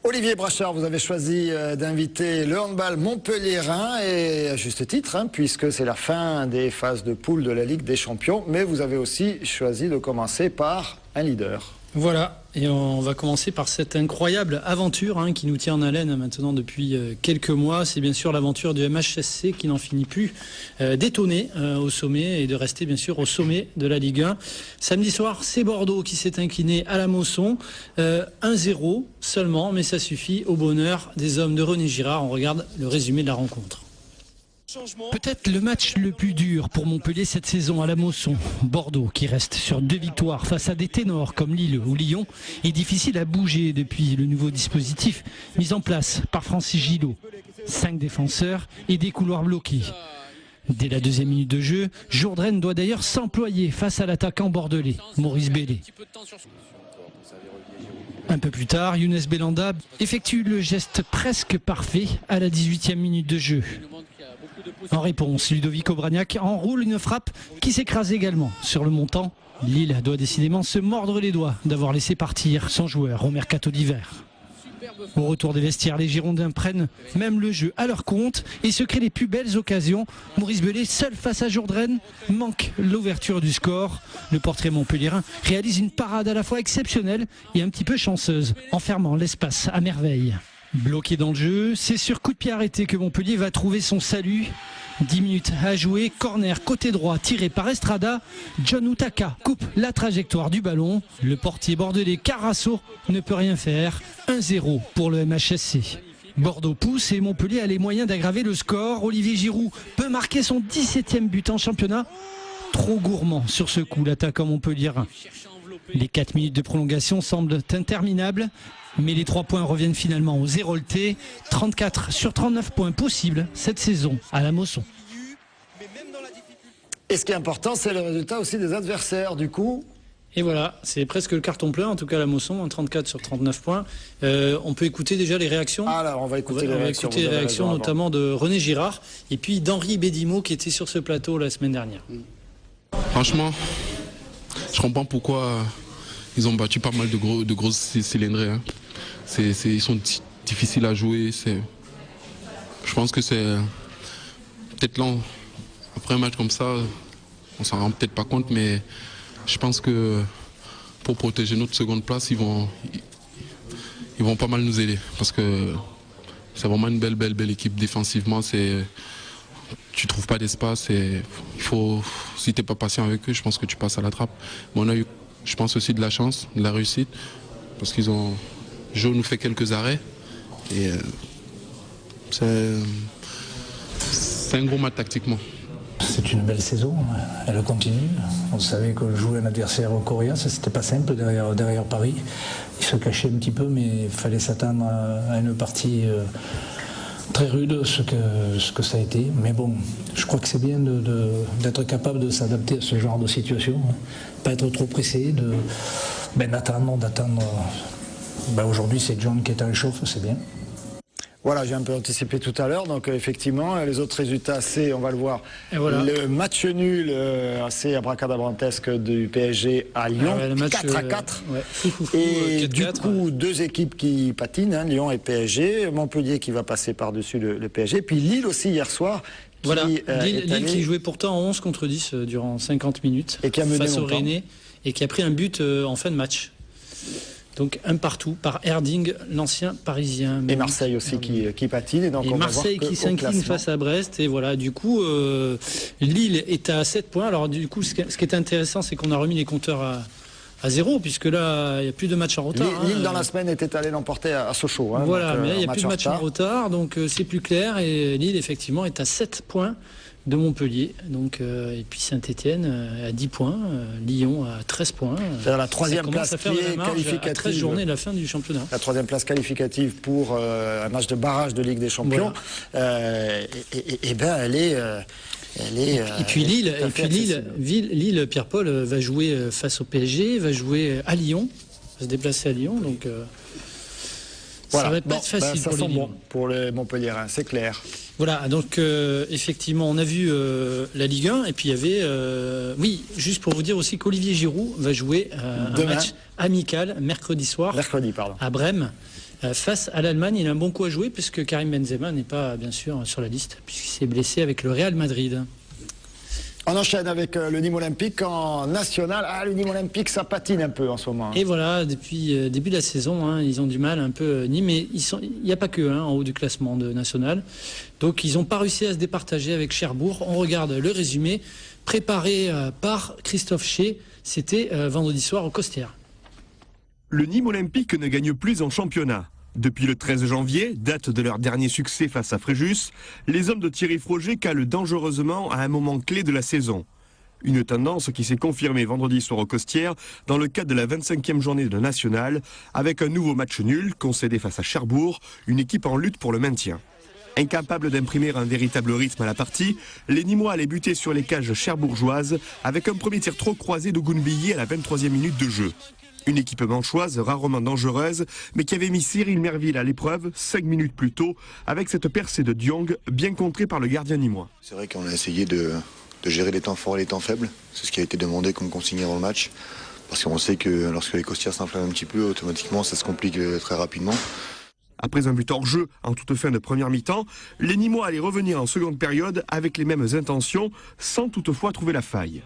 Olivier Brachard, vous avez choisi d'inviter le handball montpelliérain, et à juste titre, puisque c'est la fin des phases de poule de la Ligue des Champions, mais vous avez aussi choisi de commencer par un leader. Voilà, et on va commencer par cette incroyable aventure qui nous tient en haleine maintenant depuis quelques mois. C'est bien sûr l'aventure du MHSC qui n'en finit plus d'étonner au sommet et de rester bien sûr au sommet de la Ligue 1. Samedi soir, c'est Bordeaux qui s'est incliné à la Mosson. 1-0 seulement, mais ça suffit au bonheur des hommes de René Girard. On regarde le résumé de la rencontre. Peut-être le match le plus dur pour Montpellier cette saison à la Mosson. Bordeaux, qui reste sur 2 victoires face à des ténors comme Lille ou Lyon, est difficile à bouger depuis le nouveau dispositif mis en place par Francis Gillot. 5 défenseurs et des couloirs bloqués. Dès la 2e minute de jeu, Jourdain doit d'ailleurs s'employer face à l'attaquant bordelais, Maurice Bellé. Un peu plus tard, Younes Belanda effectue le geste presque parfait à la 18e minute de jeu. En réponse, Ludovic Obraniak enroule une frappe qui s'écrase également sur le montant. Lille doit décidément se mordre les doigts d'avoir laissé partir son joueur au mercato d'hiver. Au retour des vestiaires, les Girondins prennent même le jeu à leur compte et se créent les plus belles occasions. Maurice Bellé, seul face à Jourdain, manque l'ouverture du score. Le portrait montpelliérain réalise une parade à la fois exceptionnelle et un petit peu chanceuse, en fermant l'espace à merveille. Bloqué dans le jeu, c'est sur coup de pied arrêté que Montpellier va trouver son salut. 10 minutes à jouer, corner côté droit tiré par Estrada. John Utaka coupe la trajectoire du ballon. Le portier bordelais Carasso ne peut rien faire. 1-0 pour le MHSC. Bordeaux pousse et Montpellier a les moyens d'aggraver le score. Olivier Giroud peut marquer son 17e but en championnat. Trop gourmand sur ce coup, l'attaquant montpelliérain. Les 4 minutes de prolongation semblent interminables, mais les 3 points reviennent finalement aux Héroltais. 34 sur 39 points possibles cette saison à la Mosson. Et ce qui est important, c'est le résultat aussi des adversaires, du coup. Et voilà, c'est presque le carton plein, en tout cas à la Mosson, 34 sur 39 points. On peut écouter déjà les réactions. Alors, on va écouter les réactions notamment de René Girard et puis d'Henri Bédimo qui était sur ce plateau la semaine dernière. Franchement, je comprends pourquoi ils ont battu pas mal de grosses cylindrées. Ils sont difficiles à jouer. Je pense que c'est peut-être là, après un match comme ça, on s'en rend peut-être pas compte, mais je pense que pour protéger notre seconde place, ils vont pas mal nous aider. Parce que c'est vraiment une belle équipe défensivement. Tu trouves pas d'espace et si tu n'es pas patient avec eux, je pense que tu passes à la trappe. Mais on a eu, je pense aussi de la chance, de la réussite, parce Joe nous fait quelques arrêts et c'est un gros match tactiquement. C'est une belle saison, elle continue. On savait que jouer un adversaire coriace, c'était pas simple derrière Paris. Il se cachait un petit peu, mais il fallait s'attendre à une partie très rude, ce que ça a été. Mais bon, je crois que c'est bien d'être capable de s'adapter à ce genre de situation. Pas être trop pressé, d'attendre. Aujourd'hui, c'est John qui est à l'échauffe, c'est bien. Voilà, j'ai un peu anticipé tout à l'heure, donc effectivement, les autres résultats, c'est, on va le voir, voilà. Le match nul assez abracadabrantesque du PSG à Lyon, 4-4. Et du coup, 2 équipes qui patinent, Lyon et PSG, Montpellier qui va passer par-dessus le PSG, puis Lille aussi hier soir. Lille qui jouait pourtant en 11 contre 10 durant 50 minutes et qui a mené face au Rennais et qui a pris un but en fin de match. Donc un partout par Erding, l'ancien parisien. Et Marseille aussi qui patine. Et, donc Marseille qui s'incline face à Brest. Et voilà, du coup, Lille est à 7 points. Alors du coup, ce qui est intéressant, c'est qu'on a remis les compteurs à 0, puisque là, il n'y a plus de match en retard. Lille, dans la semaine, était allé l'emporter à Sochaux. Voilà, mais là, il n'y a plus de match en retard. Donc c'est plus clair. Et Lille, effectivement, est à 7 points de Montpellier, donc, et puis Saint-Etienne à 10 points, Lyon à 13 points. C'est la 3e place qualificative. À 13 journées de la fin du championnat. La 3e place qualificative pour un match de barrage de Ligue des Champions. Voilà. Et ben elle est... et puis Lille, Pierre-Paul va jouer face au PSG, va jouer à Lyon, va se déplacer à Lyon, donc voilà. Ça va pas être facile ça pour sent les bon pour les Montpelliérains, c'est clair. Voilà, donc effectivement, on a vu la Ligue 1, et puis il y avait... oui, juste pour vous dire aussi qu'Olivier Giroud va jouer un match amical mercredi soir. Mercredi, pardon. À Brême. face à l'Allemagne. Il a un bon coup à jouer puisque Karim Benzema n'est pas bien sûr sur la liste puisqu'il s'est blessé avec le Real Madrid. On enchaîne avec le Nîmes Olympique en national. Ah, le Nîmes Olympique, ça patine un peu en ce moment. Et voilà, depuis début de la saison, ils ont du mal un peu. Nîmes, mais il n'y a pas que en haut du classement de national. Donc ils n'ont pas réussi à se départager avec Cherbourg. On regarde le résumé préparé par Christophe Chez. C'était vendredi soir au Costières. Le Nîmes Olympique ne gagne plus en championnat. Depuis le 13 janvier, date de leur dernier succès face à Fréjus, les hommes de Thierry Froger calent dangereusement à un moment clé de la saison. Une tendance qui s'est confirmée vendredi soir au Costières dans le cadre de la 25e journée de National, avec un nouveau match nul concédé face à Cherbourg, une équipe en lutte pour le maintien. Incapables d'imprimer un véritable rythme à la partie, les Nîmois allaient buter sur les cages cherbourgeoises avec un premier tir trop croisé de Gounbilly à la 23e minute de jeu. Une équipe manchoise rarement dangereuse, mais qui avait mis Cyril Merville à l'épreuve 5 minutes plus tôt, avec cette percée de Diong bien contrée par le gardien nîmois. C'est vrai qu'on a essayé de gérer les temps forts et les temps faibles. C'est ce qui a été demandé comme consigne dans le match. Parce qu'on sait que lorsque les Costières s'inflamment un petit peu, automatiquement ça se complique très rapidement. Après un but hors jeu en toute fin de première mi-temps, les Nîmois allaient revenir en seconde période avec les mêmes intentions, sans toutefois trouver la faille.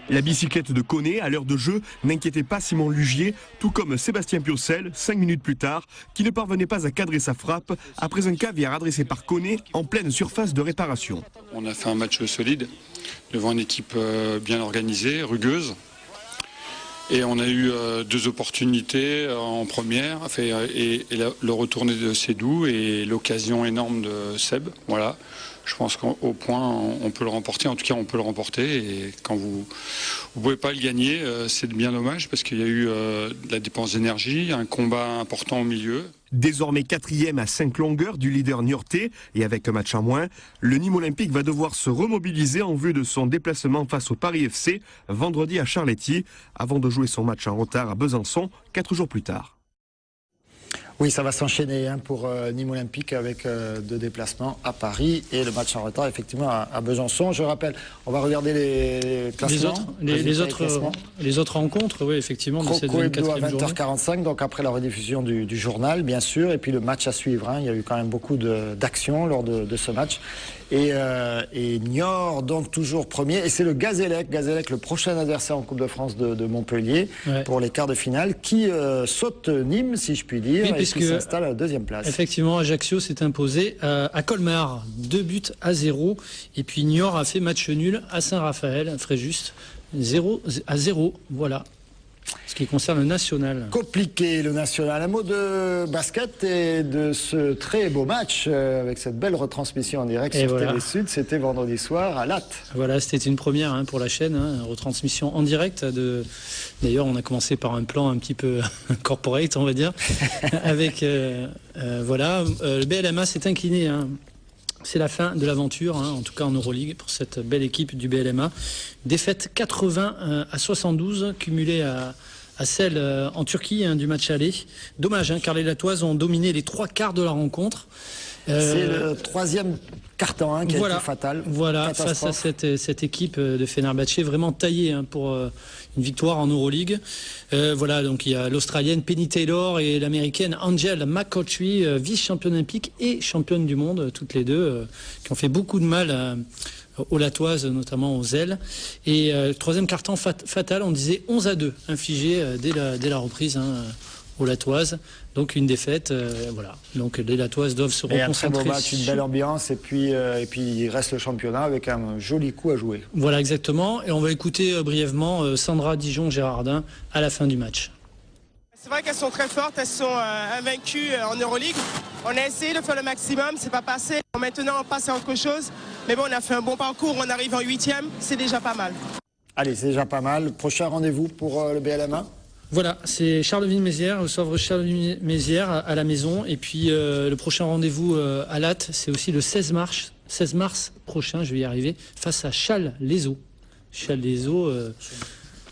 La bicyclette de Koné, à l'heure de jeu, n'inquiétait pas Simon Lugier, tout comme Sébastien Piocel, 5 minutes plus tard, qui ne parvenait pas à cadrer sa frappe après un caviar adressé par Koné en pleine surface de réparation. On a fait un match solide, devant une équipe bien organisée, rugueuse. Et on a eu 2 opportunités en première, et le retourné de Sédou et l'occasion énorme de Seb. Voilà. Je pense qu'au point, on peut le remporter. En tout cas, on peut le remporter. Et quand vous ne pouvez pas le gagner, c'est bien dommage parce qu'il y a eu de la dépense d'énergie, un combat important au milieu. Désormais 4e à 5 longueurs du leader niortais et avec un match en moins, le Nîmes Olympique va devoir se remobiliser en vue de son déplacement face au Paris FC vendredi à Charletti avant de jouer son match en retard à Besançon 4 jours plus tard. Oui, ça va s'enchaîner pour Nîmes Olympique avec 2 déplacements à Paris et le match en retard effectivement à Besançon. Je rappelle, on va regarder les classements. Les autres rencontres, oui, effectivement, de cette 24e journée. À 20h45, donc après la rediffusion du journal, bien sûr, et puis le match à suivre. Il y a eu quand même beaucoup d'actions lors de ce match. Et Niort, donc toujours premier. Et c'est le Gazélec, le prochain adversaire en Coupe de France de Montpellier, pour les quarts de finale, qui saute Nîmes, si je puis dire, et qui s'installe à la 2e place. Effectivement, Ajaccio s'est imposé à Colmar, 2-0. Et puis Niort a fait match nul à Saint-Raphaël, Fréjus, 0-0. Voilà. Ce qui concerne le national. Compliqué le national. Un mot de basket et de ce très beau match avec cette belle retransmission en direct sur Télé Sud. C'était vendredi soir à Latte. Voilà, c'était une première pour la chaîne, retransmission en direct. D'ailleurs, on a commencé par un plan un petit peu corporate, on va dire. Avec le BLMA s'est incliné. C'est la fin de l'aventure, en tout cas en Euroleague, pour cette belle équipe du BLMA. Défaite 80-72, cumulée à celle en Turquie du match aller. Dommage, car les Latoises ont dominé les 3 quarts de la rencontre. C'est le 3e carton qui a été fatal. Voilà, face à cette équipe de Fenerbahçe, vraiment taillée pour une victoire en Euroleague. Donc il y a l'Australienne Penny Taylor et l'Américaine Angel McCoughtry, vice-championne olympique et championne du monde, toutes les deux, qui ont fait beaucoup de mal aux Latoises, notamment aux ailes. Et le 3e carton fatal, on disait 11-2, infligé dès la reprise aux Latoises. Donc une défaite, Donc les Latoises doivent se reconcentrer. Un très beau match, une belle ambiance, et puis il reste le championnat avec un joli coup à jouer. Voilà, exactement. Et on va écouter brièvement Sandra Dijon-Gérardin à la fin du match. C'est vrai qu'elles sont très fortes, elles sont invaincues en Euroleague. On a essayé de faire le maximum, c'est pas passé. Maintenant on passe à autre chose. Mais bon, on a fait un bon parcours, on arrive en 8e, c'est déjà pas mal. Allez, c'est déjà pas mal. Prochain rendez-vous pour le BLMA ? Voilà, c'est Charleville-Mézières, Sauvre Charleville-Mézières à la maison. Et puis le prochain rendez-vous à Latte, c'est aussi le 16 mars prochain, je vais y arriver, face à Châles-les-Eaux. Châles-les-Eaux,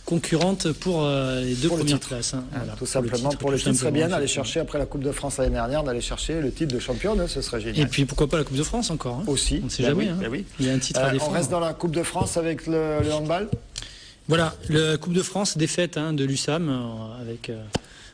concurrente pour les 2 premières places. Tout simplement pour le titre, ce serait bien d'aller chercher, après la Coupe de France l'année dernière, d'aller chercher le titre de championne, ce serait génial. Et puis pourquoi pas la Coupe de France encore aussi. On ne sait jamais. Oui. Il y a un titre à défendre. On reste dans la Coupe de France avec le handball. Voilà, la Coupe de France, défaite de l'USAM avec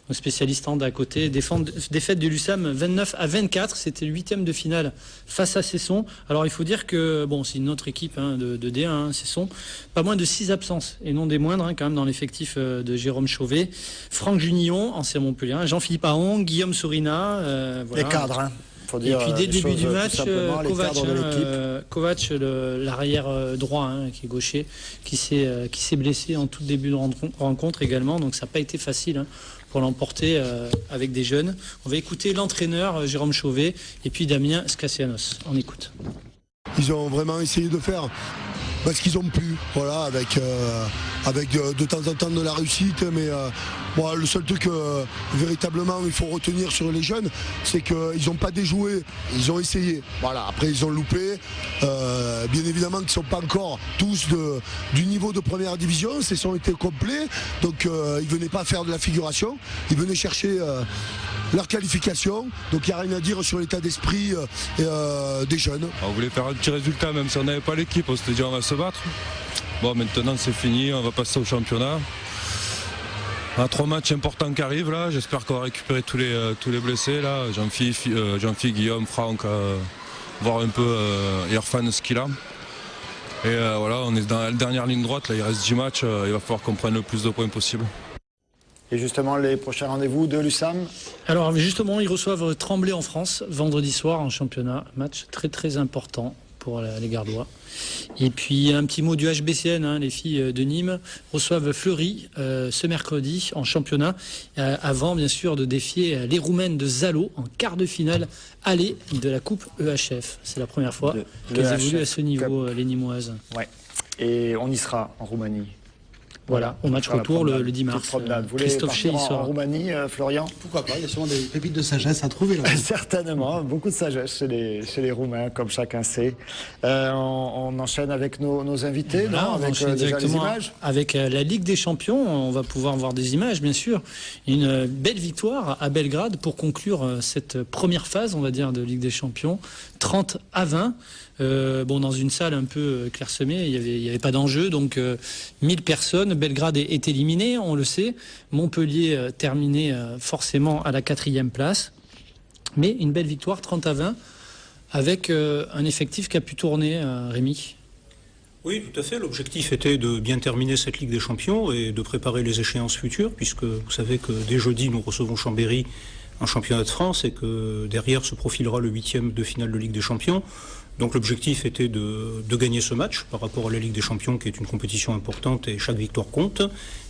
nos spécialistes hand à côté. Défaite du Lucam 29-24, c'était le 8e de finale face à Cesson. Alors il faut dire que bon, c'est une autre équipe de D1, Cesson, pas moins de 6 absences et non des moindres quand même dans l'effectif de Jérôme Chauvet, Franck Junillon, ancien Montpellier, Jean-Philippe Ahon, Guillaume Sourina, les cadres. Et puis dès le début du match, Kovac, l'arrière droit, qui est gaucher, qui s'est blessé en tout début de rencontre également, donc ça n'a pas été facile pour l'emporter avec des jeunes. On va écouter l'entraîneur Jérôme Chauvet et puis Damien Skassianos. On écoute. Ils ont vraiment essayé de faire ce qu'ils ont pu, voilà, avec de temps en temps de la réussite, mais le seul truc véritablement il faut retenir sur les jeunes, c'est qu'ils n'ont pas déjoué, ils ont essayé. Voilà, après ils ont loupé. Bien évidemment qu'ils ne sont pas encore tous du niveau de première division, ces ont été complets, donc ils ne venaient pas faire de la figuration, ils venaient chercher leur qualification, donc il n'y a rien à dire sur l'état d'esprit des jeunes. On voulait faire un petit résultat, même si on n'avait pas l'équipe, on s'était dit on va se battre. Bon, maintenant c'est fini, on va passer au championnat. On a 3 matchs importants qui arrivent là, j'espère qu'on va récupérer tous les blessés là, Jean-Philippe, Guillaume, Franck, voir un peu Irfan ce qu'il a. Et voilà, on est dans la dernière ligne droite, là il reste 10 matchs, il va falloir qu'on prenne le plus de points possible. Et justement, les prochains rendez-vous de l'USAM? Alors justement, ils reçoivent Tremblay en France, vendredi soir en championnat. Match très très important pour les Gardois. Et puis un petit mot du HBCN, les filles de Nîmes reçoivent Fleury ce mercredi en championnat, avant bien sûr de défier les Roumaines de Zalo en quart de finale aller de la Coupe EHF. C'est la première fois qu'elles évoluent à ce niveau, les Nîmoises. Ouais. Et on y sera en Roumanie. Voilà, au match retour le 10 mars. Christophe Chez en Roumanie, Florian? Pourquoi pas, il y a sûrement des pépites de sagesse à trouver là. Certainement, beaucoup de sagesse chez les Roumains, comme chacun sait. On enchaîne avec nos invités, voilà, non, avec déjà les images. Avec la Ligue des Champions, on va pouvoir voir des images, bien sûr. Une belle victoire à Belgrade pour conclure cette première phase, on va dire, de Ligue des Champions. 30-20. Dans une salle un peu clairsemée, il n'y avait pas d'enjeu, donc 1000 personnes. Belgrade est éliminé, on le sait. Montpellier terminé forcément à la 4e place. Mais une belle victoire, 30-20, avec un effectif qui a pu tourner, Rémi. Oui, tout à fait. L'objectif était de bien terminer cette Ligue des Champions et de préparer les échéances futures, puisque vous savez que dès jeudi, nous recevons Chambéry en championnat de France et que derrière se profilera le 8e de finale de Ligue des Champions. Donc l'objectif était de gagner ce match par rapport à la Ligue des Champions qui est une compétition importante et chaque victoire compte,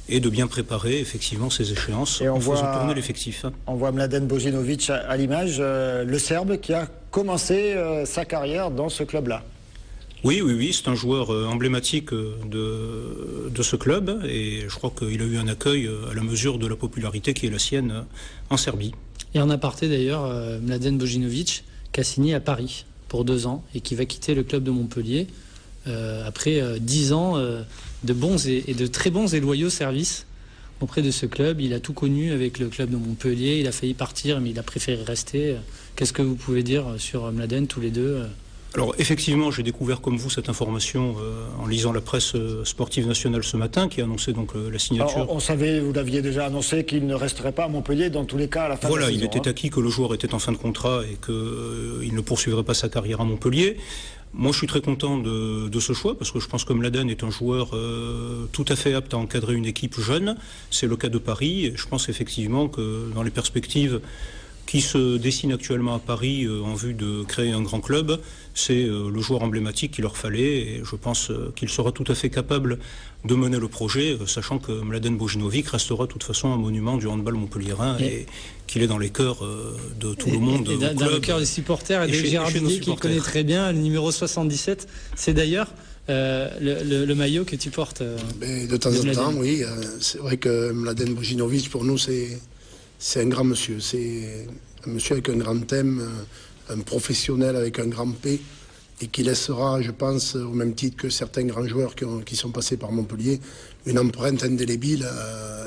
et de bien préparer effectivement ces échéances en faisant tourner l'effectif. On voit Mladen Bojinovic à l'image, le Serbe qui a commencé sa carrière dans ce club-là. Oui, c'est un joueur emblématique de ce club et je crois qu'il a eu un accueil à la mesure de la popularité qui est la sienne en Serbie. Et en aparté d'ailleurs, Mladen Bojinovic qui a signé à Paris pour 2 ans et qui va quitter le club de Montpellier après 10 ans de bons et de très bons et loyaux services auprès de ce club. Il a tout connu avec le club de Montpellier, il a failli partir mais il a préféré rester. Qu'est-ce que vous pouvez dire sur Mladen tous les deux? Alors effectivement, j'ai découvert comme vous cette information en lisant la presse sportive nationale ce matin qui annonçait donc la signature. Alors, on savait, vous l'aviez déjà annoncé, qu'il ne resterait pas à Montpellier dans tous les cas à la fin de la saison. Voilà, il était acquis que le joueur était en fin de contrat et qu'il ne poursuivrait pas sa carrière à Montpellier. Moi, je suis très content de ce choix parce que je pense que Mladen est un joueur tout à fait apte à encadrer une équipe jeune. C'est le cas de Paris et je pense effectivement que dans les perspectives qui se dessine actuellement à Paris en vue de créer un grand club, c'est le joueur emblématique qu'il leur fallait et je pense qu'il sera tout à fait capable de mener le projet, sachant que Mladen Bojinovic restera de toute façon un monument du handball montpelliérain et qu'il est dans les cœurs de tout le monde. Et dans le cœur des supporters et de Gérard Didier qui connaît très bien, le numéro 77, c'est d'ailleurs le maillot que tu portes. De temps en temps, oui. C'est vrai que Mladen Bojinovic, pour nous, c'est un grand monsieur. C'est un monsieur avec un grand thème, un professionnel avec un grand P, et qui laissera, je pense, au même titre que certains grands joueurs qui sont passés par Montpellier, une empreinte indélébile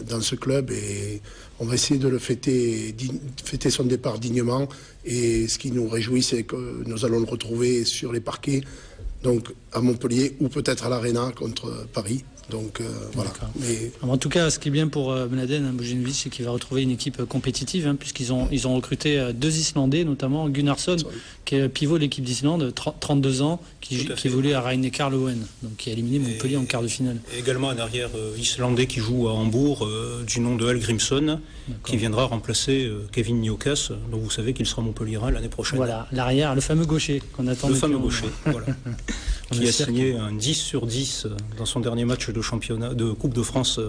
dans ce club. Et on va essayer de le fêter son départ dignement. Et ce qui nous réjouit, c'est que nous allons le retrouver sur les parquets, Donc à Montpellier ou peut-être à l'Arena contre Paris. Donc voilà. Mais... En tout cas, ce qui est bien pour Mladen Bojinovic, c'est qu'il va retrouver une équipe compétitive, puisqu'ils ont recruté 2 Islandais, notamment Gunnarsson, qui est pivot de l'équipe d'Islande, 32 ans, qui évolue à Rhein-Neckar Löwen, donc qui a éliminé Montpellier en quart de finale. Et également un arrière islandais qui joue à Hambourg, du nom de Hallgrímsson, qui viendra remplacer Kevin Njokas, dont vous savez qu'il sera Montpellierin l'année prochaine. Voilà, l'arrière, le fameux gaucher qu'on attend. Le fameux gaucher, voilà. Qui a signé un 10 sur 10 dans son dernier match de championnat, de Coupe de France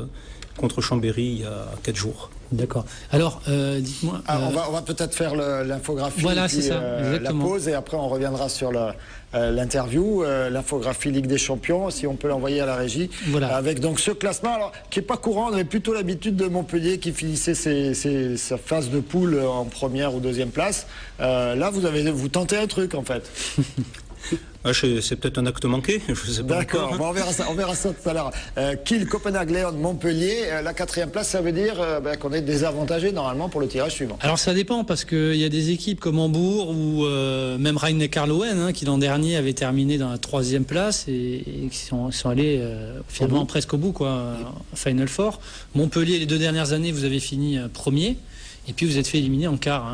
contre Chambéry il y a 4 jours. D'accord. Alors, dites-moi... On va peut-être faire l'infographie, voilà, c'est ça, la pause, et après on reviendra sur l'interview, l'infographie Ligue des Champions, si on peut l'envoyer à la régie, voilà. Avec donc ce classement, alors, qui n'est pas courant. On avait plutôt l'habitude de Montpellier qui finissait sa phase de poule en première ou deuxième place. Là, vous tentez un truc, en fait. C'est peut-être un acte manqué, je sais pas. D'accord, on verra ça tout à l'heure. Kiel, Copenhague, Léon, Montpellier, la 4e place, ça veut dire qu'on est désavantagé normalement pour le tirage suivant. Alors ça dépend, parce qu'il y a des équipes comme Hambourg ou même Rhein-Neckar Löwen, qui l'an dernier avait terminé dans la 3e place et qui sont allés finalement presque au bout, Final Four. Montpellier, les 2 dernières années, vous avez fini premier. Et puis vous êtes fait éliminer en quart.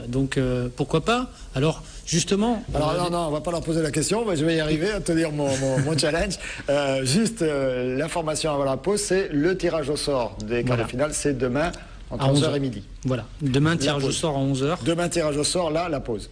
Donc pourquoi pas? Alors justement... Alors non, on va pas leur poser la question, mais je vais y arriver à tenir mon challenge. Juste l'information avant la pause, c'est le tirage au sort des quarts de finale, c'est demain entre 11h et midi. Voilà, demain tirage au sort à 11h. Demain tirage au sort, là, la pause.